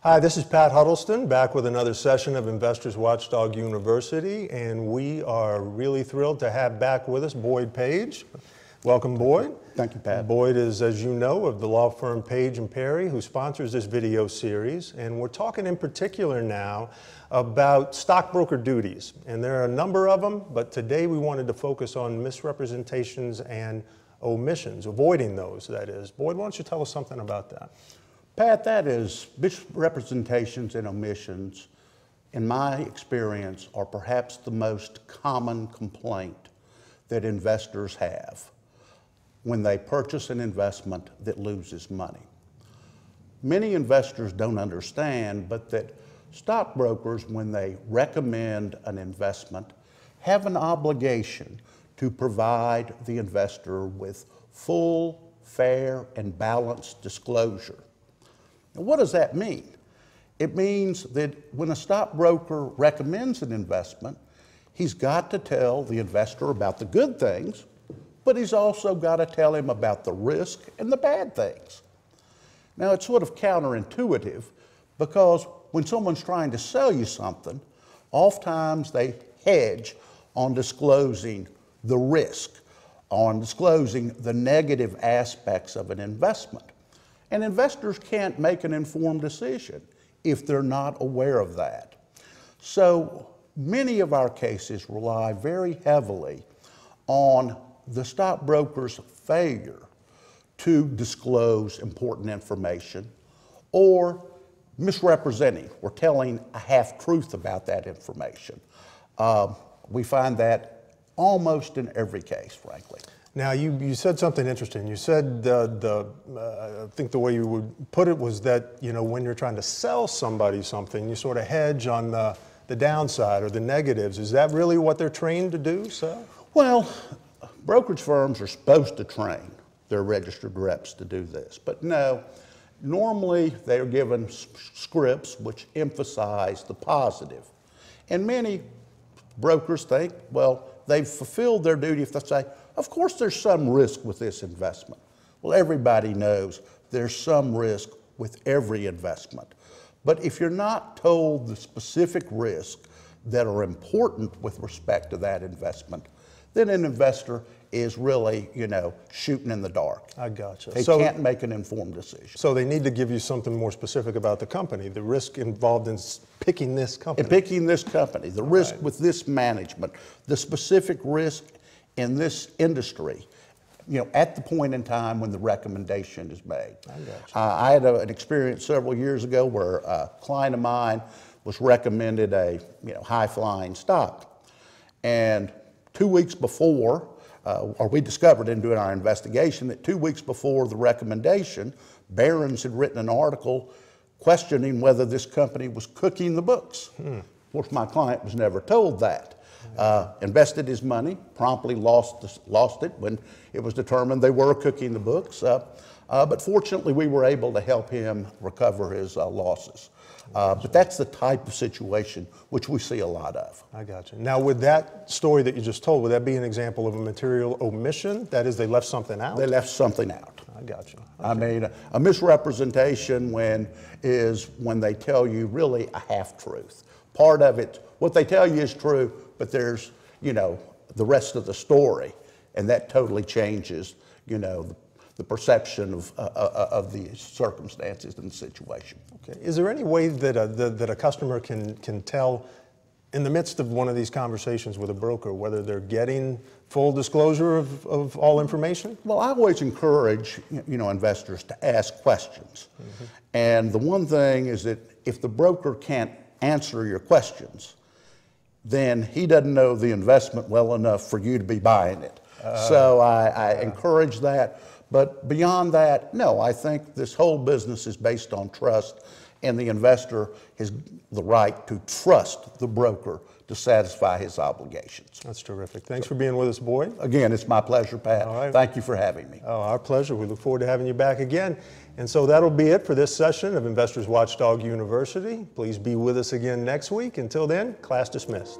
Hi, this is Pat Huddleston, back with another session of Investors Watchdog University, and we are really thrilled to have back with us Boyd Page. Welcome, Boyd. Thank you, Pat. Boyd is, as you know, of the law firm Page & Perry, who sponsors this video series, and we're talking in particular now about stockbroker duties, and there are a number of them, but today we wanted to focus on misrepresentations and omissions, avoiding those, that is. Boyd, why don't you tell us something about that? Pat, that is, misrepresentations and omissions, in my experience, are perhaps the most common complaint that investors have when they purchase an investment that loses money. Many investors don't understand, but that stockbrokers, when they recommend an investment, have an obligation to provide the investor with full, fair, and balanced disclosure. Now, what does that mean? It means that when a stockbroker recommends an investment, he's got to tell the investor about the good things, but he's also got to tell him about the risk and the bad things. Now, it's sort of counterintuitive because when someone's trying to sell you something, oftentimes they hedge on disclosing the risk, on disclosing the negative aspects of an investment. And investors can't make an informed decision if they're not aware of that. So many of our cases rely very heavily on the stockbroker's failure to disclose important information or misrepresenting or telling a half-truth about that information. We find that almost in every case, frankly. Now, you said something interesting. You said, I think the way you would put it was that, you know, when you're trying to sell somebody something, you sort of hedge on the downside or the negatives. Is that really what they're trained to do, so? Well, brokerage firms are supposed to train their registered reps to do this, but no, normally they're given scripts which emphasize the positive. And many brokers think, well, they've fulfilled their duty if they say, of course there's some risk with this investment. Well, everybody knows there's some risk with every investment. But if you're not told the specific risks that are important with respect to that investment, then an investor is really, you know, shooting in the dark. I gotcha. They can't make an informed decision. So they need to give you something more specific about the company, the risk involved in picking this company. In picking this company, the risk with this management, the specific risk in this industry, you know, at the point in time when the recommendation is made. I gotcha. I had an experience several years ago where a client of mine was recommended a, you know, high-flying stock. And 2 weeks before, or we discovered in doing our investigation that 2 weeks before the recommendation, Barron's had written an article questioning whether this company was cooking the books. Of course, my client was never told that. Invested his money, promptly lost it when it was determined they were cooking the books. But fortunately, we were able to help him recover his losses. But that's the type of situation which we see a lot of. I got you. Now, with that story that you just told, would that be an example of a material omission? That is, they left something out? They left something out. I got you. Okay. I mean, a misrepresentation is when they tell you really a half-truth. Part of it, what they tell you is true, but there's, you know, the rest of the story, and that totally changes, you know, the perception of the circumstances and the situation. Okay. Is there any way that a customer can tell in the midst of one of these conversations with a broker whether they're getting full disclosure of all information? Well, I always encourage, you know, investors to ask questions. And the one thing is that if the broker can't answer your questions, then he doesn't know the investment well enough for you to be buying it. So I encourage that. But beyond that, no, I think this whole business is based on trust, and the investor has the right to trust the broker to satisfy his obligations. That's terrific. Thanks for being with us, Boyd. Again, it's my pleasure, Pat. All right. Thank you for having me. Oh, our pleasure. We look forward to having you back again. And so that'll be it for this session of Investors Watchdog University. Please be with us again next week. Until then, class dismissed.